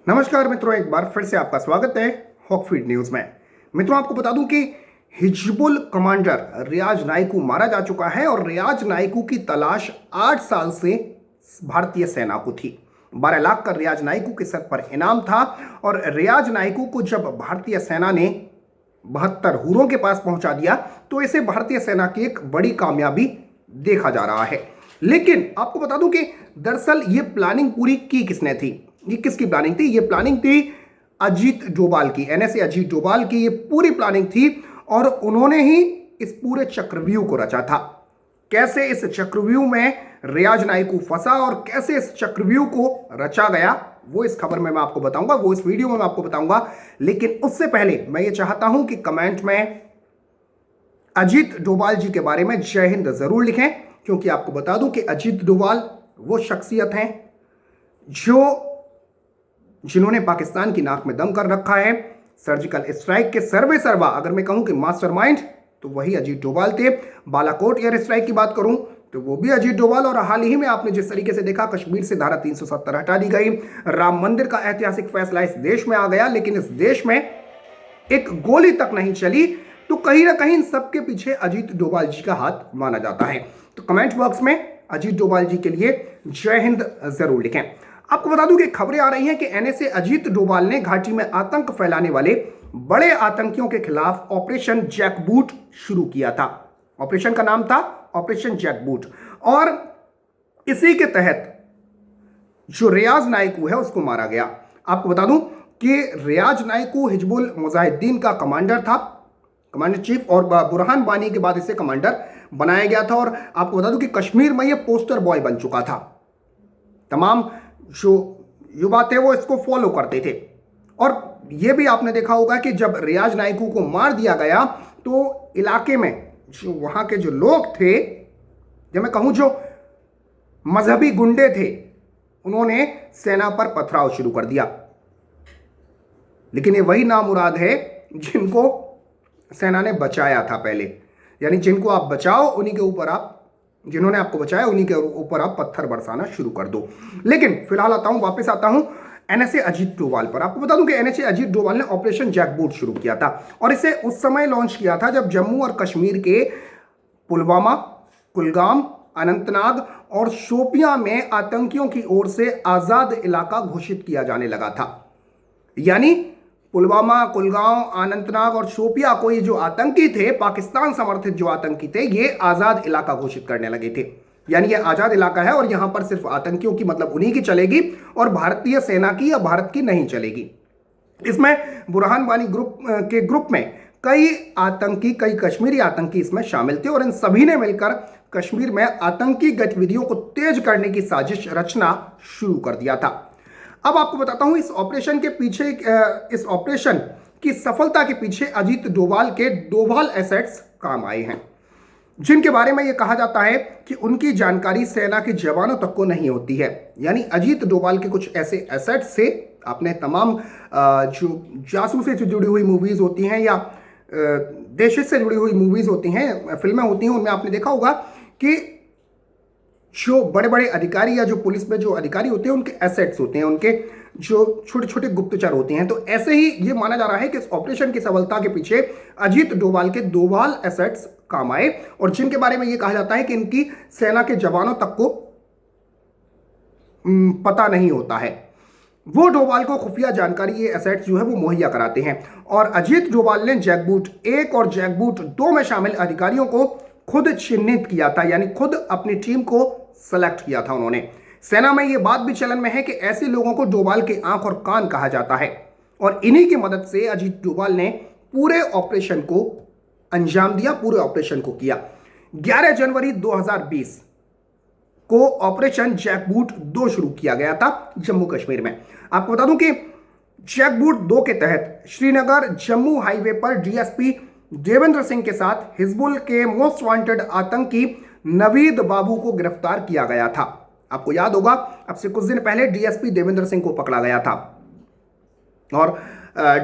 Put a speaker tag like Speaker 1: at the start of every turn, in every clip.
Speaker 1: नमस्कार मित्रों, एक बार फिर से आपका स्वागत है हॉकफीड न्यूज में। मित्रों, आपको बता दूं कि हिजबुल कमांडर रियाज नाइक को मारा जा चुका है और रियाज नाइक की तलाश 8 साल से भारतीय सेना को थी। 12 लाख का रियाज नाइक के सर पर इनाम था और रियाज नाइक को जब भारतीय सेना ने 72 हूरों के पास पहुंचा दिया तो इसे भारतीय सेना की एक बड़ी कामयाबी देखा जा रहा है। लेकिन आपको बता दूं कि दरअसल ये प्लानिंग पूरी की किसने थी? ये किसकी प्लानिंग थी? ये प्लानिंग थी अजीत डोभाल की, एनएसए अजीत डोभाल की ये पूरी प्लानिंग थी और उन्होंने ही इस पूरे चक्रव्यूह को रचा था। कैसे इस चक्रव्यूह में रियाज नाइक फंसा और कैसे इस चक्रव्यूह को रचा गया, वो इस खबर में मैं आपको बताऊंगा, वो इस वीडियो में मैं आपको बताऊंगा। लेकिन उससे पहले मैं ये चाहता हूं कि कमेंट में अजीत डोभाल जी के बारे में जय हिंद जरूर लिखें, क्योंकि आपको बता दूं कि अजीत डोभाल वो शख्सियत हैं जिन्होंने पाकिस्तान की नाक में दम कर रखा है। सर्जिकल स्ट्राइक के सर्वे सर्वा अगर मैं कहूं कि मास्टरमाइंड तो वही अजीत डोभाल थे। बालाकोट एयर स्ट्राइक की बात करूं तो वो भी अजीत डोभाल, और हाल ही में आपने जिस तरीके से देखा कश्मीर से धारा 370 हटा दी गई, राम मंदिर का ऐतिहासिक फैसला इस देश में आ गया, लेकिन इस देश में एक गोली तक नहीं चली, तो कहीं ना कहीं इन सबके पीछे अजीत डोभाल जी का हाथ माना जाता है। तो कमेंट बॉक्स में अजीत डोभाल जी के लिए जय हिंद जरूर लिखें। आपको बता दूं कि खबरें आ रही हैं कि एनएसए अजीत डोभाल ने घाटी में आतंक फैलाने वाले बड़े आतंकियों के खिलाफ ऑपरेशन जैकबूट शुरू किया था। ऑपरेशन का नाम था ऑपरेशन जैकबूट, और इसी के तहत जो रियाज नाइक है उसको मारा गया। आपको बता दूं कि रियाज नाइक हिजबुल मुजाहिदीन का कमांडर था, कमांडर चीफ, और बुरहान वानी के बाद इसे कमांडर बनाया गया था। और आपको बता दूं कि कश्मीर में यह पोस्टर बॉय बन चुका था। तमाम जो युवा थे वो इसको फॉलो करते थे। और यह भी आपने देखा होगा कि जब रियाज नाइक को मार दिया गया तो इलाके में जो वहां के जो लोग थे, जब मैं कहूं जो मजहबी गुंडे थे, उन्होंने सेना पर पथराव शुरू कर दिया। लेकिन ये वही नामुराद है जिनको सेना ने बचाया था पहले, यानी जिनको आप बचाओ उन्हीं के ऊपर आप, जिन्होंने आपको बचाया उन्हीं के ऊपर आप पत्थर बरसाना शुरू कर दो। लेकिन फिलहाल वापस आता हूं एनएसए अजीत डोभाल पर। आपको बता दूं कि एनएसए अजीत डोभाल ने ऑपरेशन जैकबूट शुरू किया था और इसे उस समय लॉन्च किया था जब जम्मू और कश्मीर के पुलवामा, कुलगाम, अनंतनाग और शोपियां में आतंकियों की ओर से आजाद इलाका घोषित किया जाने लगा था। यानी पुलवामा, कुलगांव, अनंतनाग और शोपिया को ये जो आतंकी थे, पाकिस्तान समर्थित जो आतंकी थे, ये आजाद इलाका घोषित करने लगे थे। यानी ये आजाद इलाका है और यहां पर सिर्फ आतंकियों की, मतलब उन्हीं की चलेगी और भारतीय सेना की या भारत की नहीं चलेगी। इसमें बुरहान वानी ग्रुप में कई कश्मीरी आतंकी इसमें शामिल थे और इन सभी ने मिलकर कश्मीर में आतंकी गतिविधियों को तेज करने की साजिश रचना शुरू कर दिया था। अब आपको बताता हूं इस ऑपरेशन के पीछे, इस ऑपरेशन की सफलता के पीछे अजीत डोभाल के डोभाल एसेट्स काम आए हैं, जिनके बारे में यह कहा जाता है कि उनकी जानकारी सेना के जवानों तक को नहीं होती है। यानी अजीत डोभाल के कुछ ऐसे एसेट्स से आपने तमाम जो जासूसी से जुड़ी हुई मूवीज होती हैं या देश से जुड़ी हुई मूवीज होती हैं, फिल्में होती हैं, उनमें आपने देखा होगा कि जो बड़े बड़े अधिकारी या जो पुलिस में जो अधिकारी होते हैं उनके एसेट्स होते हैं, उनके जो छोटे छोटे गुप्तचर होते हैं। तो ऐसे ही ये माना जा रहा है कि इस ऑपरेशन की सफलता के पीछे अजीत डोभाल के डोभाल एसेट्स काम आए और जिनके बारे में ये कहा जाता है कि इनकी सेना के जवानों तक को पता नहीं होता है। वो डोभाल को खुफिया जानकारी, ये एसेट्स जो है वो मुहैया कराते हैं। और अजीत डोभाल ने जैकबूट 1 और जैकबूट 2 में शामिल अधिकारियों को खुद चिन्हित किया था, यानी खुद अपनी टीम को सेलेक्ट किया था उन्होंने। सेना में यह बात भी चलन में है कि ऐसे लोगों को डोभाल के आंख और कान कहा जाता है और इन्हीं की मदद से अजीत डोभाल ने पूरे ऑपरेशन को अंजाम दिया, पूरे ऑपरेशन को किया। 11 जनवरी 2020 को ऑपरेशन जैकबूट 2 शुरू किया गया था जम्मू कश्मीर में। आपको बता दूं कि जैकबूट 2 के तहत श्रीनगर जम्मू हाईवे पर डीएसपी देवेंद्र सिंह के साथ हिजबुल के मोस्ट वांटेड आतंकी नवीद बाबू को गिरफ्तार किया गया था। आपको याद होगा, अब से कुछ दिन पहले डीएसपी देवेंद्र सिंह को पकड़ा गया था और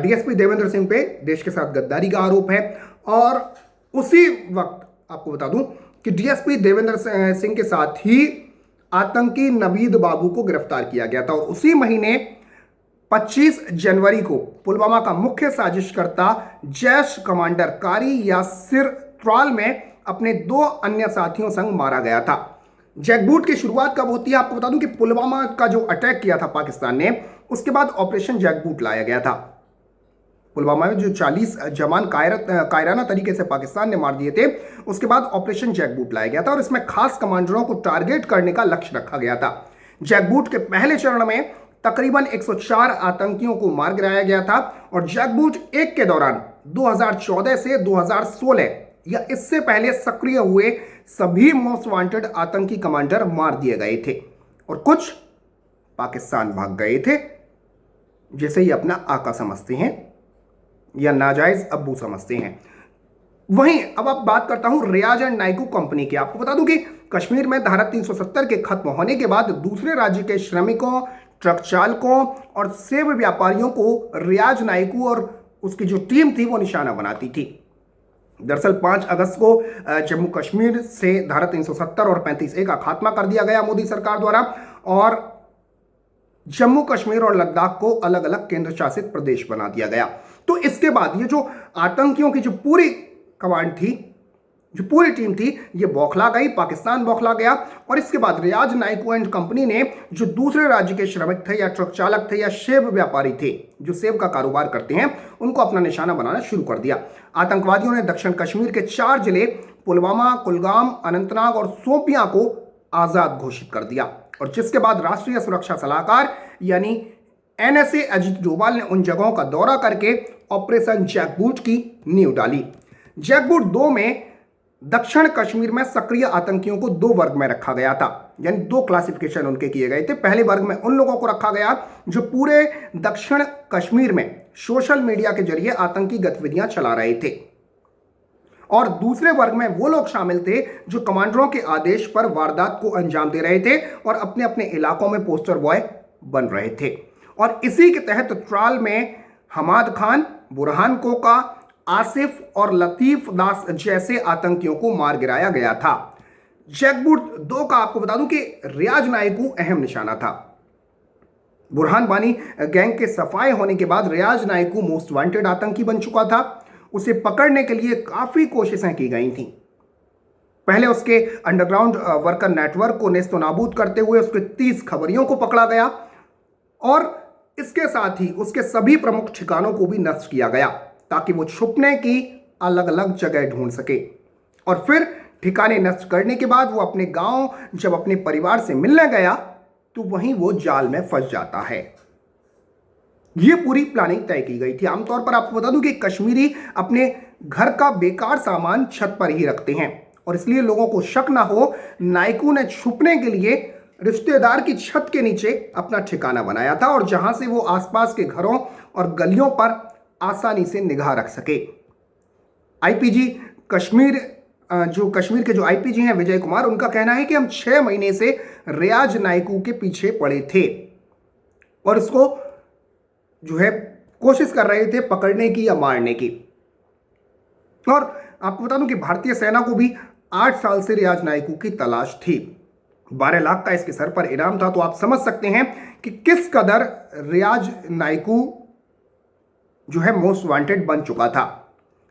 Speaker 1: डीएसपी देवेंद्र सिंह पे देश के साथ गद्दारी का आरोप है। और उसी वक्त आपको बता दूं कि डीएसपी देवेंद्र सिंह के साथ ही आतंकी नवीद बाबू को गिरफ्तार किया गया था और उसी महीने 25 जनवरी को पुलवामा का मुख्य साजिशकर्ता जैश कमांडर कारी यासिर त्राल में अपने 2 अन्य साथियों संग मारा गया था। जैकबूट की शुरुआत कब होती है? आपको बता दूं कि पुलवामा का जो अटैक किया था पाकिस्तान ने, उसके बाद ऑपरेशन जैकबूट लाया गया था। पुलवामा में जो 40 जवान कायराना तरीके से पाकिस्तान ने मार दिए थे, उसके बाद ऑपरेशन जैकबूट लाया गया था और इसमें खास कमांडरों को टारगेट करने का लक्ष्य रखा गया था। जैकबूट के पहले चरण में तकरीबन 104 आतंकियों को मार गिराया गया था और जैकबूट 1 के दौरान 2014 से 2016 या इससे पहले सक्रिय हुए सभी मोस्ट वांटेड आतंकी कमांडर मार दिए गए थे और कुछ पाकिस्तान भाग गए थे, जिसे ये अपना आका समझते हैं या नाजायज अब्बू समझते हैं। वहीं अब आप बात करता हूं रियाज एंड नाइकू कंपनी की। आपको बता दूं कि कश्मीर में धारा 370 के खत्म होने के बाद दूसरे राज्य के श्रमिकों, ट्रक चालकों और सेब व्यापारियों को रियाज नाइकू और उसकी जो टीम थी वो निशाना बनाती थी। दरअसल 5 अगस्त को जम्मू कश्मीर से धारा 370 और 35A का खात्मा कर दिया गया मोदी सरकार द्वारा और जम्मू कश्मीर और लद्दाख को अलग अलग केंद्र शासित प्रदेश बना दिया गया। तो इसके बाद ये जो आतंकियों की जो पूरी कमांड थी, जो पूरी टीम थी, ये बौखला गई, पाकिस्तान बौखला गया और इसके बाद रियाज नाइकू एंड कंपनी ने जो दूसरे राज्य के श्रमिक थे या ट्रक चालक थे या सेब व्यापारी थे जो सेब का कारोबार करते हैं, उनको अपना निशाना बनाना शुरू कर दिया। आतंकवादियों ने दक्षिण कश्मीर के 4 जिले पुलवामा, कुलगाम, अनंतनाग और शोपियां को आजाद घोषित कर दिया और जिसके बाद राष्ट्रीय सुरक्षा सलाहकार यानी NSA अजीत डोभाल ने उन जगहों का दौरा करके ऑपरेशन जैकबूट की नींव डाली। जैकबूट 2 में दक्षिण कश्मीर में सक्रिय आतंकियों को 2 वर्ग में रखा गया था, यानी 2 क्लासिफिकेशन उनके किए गए थे। पहले वर्ग में उन लोगों को रखा गया जो पूरे दक्षिण कश्मीर में सोशल मीडिया के जरिए आतंकी गतिविधियां चला रहे थे और दूसरे वर्ग में वो लोग शामिल थे जो कमांडरों के आदेश पर वारदात को अंजाम दे रहे थे और अपने अपने इलाकों में पोस्टर बॉय बन रहे थे। और इसी के तहत ट्राल में हमाद खान, बुरहान कोका, आसिफ और लतीफ दास जैसे आतंकियों को मार गिराया गया था। जैकबूट 2 का आपको बता दूं कि रियाज नाइकू अहम निशाना था। बुरहान बानी गैंग के सफाए होने के बाद रियाज नाइकू मोस्ट वांटेड आतंकी बन चुका था। उसे पकड़ने के लिए काफी कोशिशें की गई थी। पहले उसके अंडरग्राउंड वर्कर नेटवर्क को नेस्तो नाबूद करते हुए उसके 30 खबरियों को पकड़ा गया और इसके साथ ही उसके सभी प्रमुख ठिकानों को भी नष्ट किया गया ताकि वो छुपने की अलग अलग जगह ढूंढ सके। और फिर ठिकाने नष्ट करने के बाद वो अपने गांव जब अपने परिवार से मिलने गया तो वहीं वो जाल में फंस जाता है। ये पूरी प्लानिंग तय की गई थी। आमतौर पर आपको बता दूं कि कश्मीरी अपने घर का बेकार सामान छत पर ही रखते हैं और इसलिए लोगों को शक ना हो, नाइकू ने छुपने के लिए रिश्तेदार की छत के नीचे अपना ठिकाना बनाया था और जहां से वो आसपास के घरों और गलियों पर आसानी से निगाह रख सके। आईपीजी कश्मीर जो कश्मीर के जो आईपीजी हैं विजय कुमार, उनका कहना है कि हम 6 महीने से रियाज नाइकू के पीछे पड़े थे और इसको जो है कोशिश कर रहे थे पकड़ने की या मारने की। और आपको बता दूं कि भारतीय सेना को भी 8 साल से रियाज नाइकू की तलाश थी। 12 लाख का इसके सर पर इनाम था। तो आप समझ सकते हैं कि किस कदर रियाज नाइकू जो है मोस्ट वांटेड बन चुका था।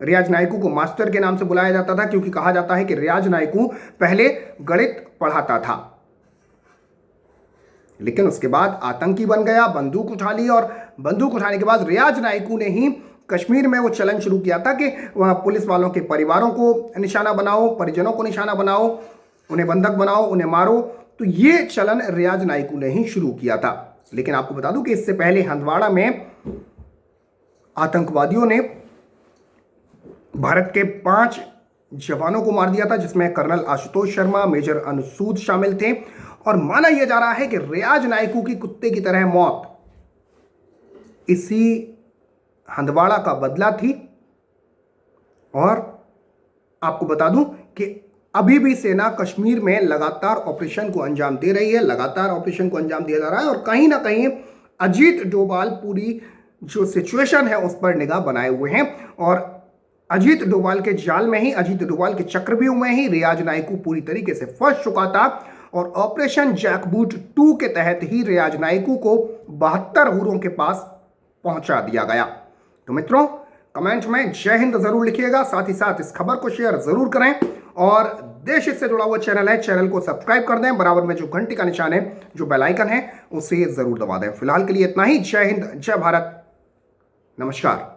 Speaker 1: रियाज नाइकू को मास्टर के नाम से बुलाया जाता था क्योंकि कहा जाता है कि रियाज नाइकू पहले गणित पढ़ाता था, लेकिन उसके बाद आतंकी बन गया, बंदूक उठा ली और बंदूक उठाने के बाद रियाज नाइकू ने ही कश्मीर में वो चलन शुरू किया था कि वहाँ पुलिस वालों के परिवारों को निशाना बनाओ, परिजनों को निशाना बनाओ, उन्हें बंधक बनाओ, उन्हें मारो। तो ये चलन रियाज नाइकू ने ही शुरू किया था। लेकिन आपको बता दूं कि इससे पहले हंदवाड़ा में आतंकवादियों ने भारत के 5 जवानों को मार दिया था, जिसमें कर्नल आशुतोष शर्मा, मेजर अनुसूद शामिल थे। और माना यह जा रहा है कि रियाज नाइकू की कुत्ते की तरह मौत इसी हंदवाड़ा का बदला थी। और आपको बता दूं कि अभी भी सेना कश्मीर में लगातार ऑपरेशन को अंजाम दे रही है, लगातार ऑपरेशन को अंजाम दिया जा रहा है और कहीं ना कहीं अजीत डोभाल पूरी जो सिचुएशन है उस पर निगाह बनाए हुए हैं। और अजीत डोभाल के जाल में ही, अजीत डोभाल के चक्रव्यूह में ही रियाज नाइकू पूरी तरीके से फंस चुका था और ऑपरेशन जैकबूट 2 के तहत ही रियाज नाइकू को 72 हूरों के पास पहुंचा दिया गया। तो मित्रों, कमेंट में जय हिंद जरूर लिखिएगा, साथ ही साथ इस खबर को शेयर जरूर करें और देश से जुड़ा हुआ चैनल है, चैनल को सब्सक्राइब कर दें। बराबर में जो घंटी का निशान है, जो बेल आइकन है, उसे जरूर दबा दें। फिलहाल के लिए इतना ही। जय हिंद, जय भारत, नमस्कार।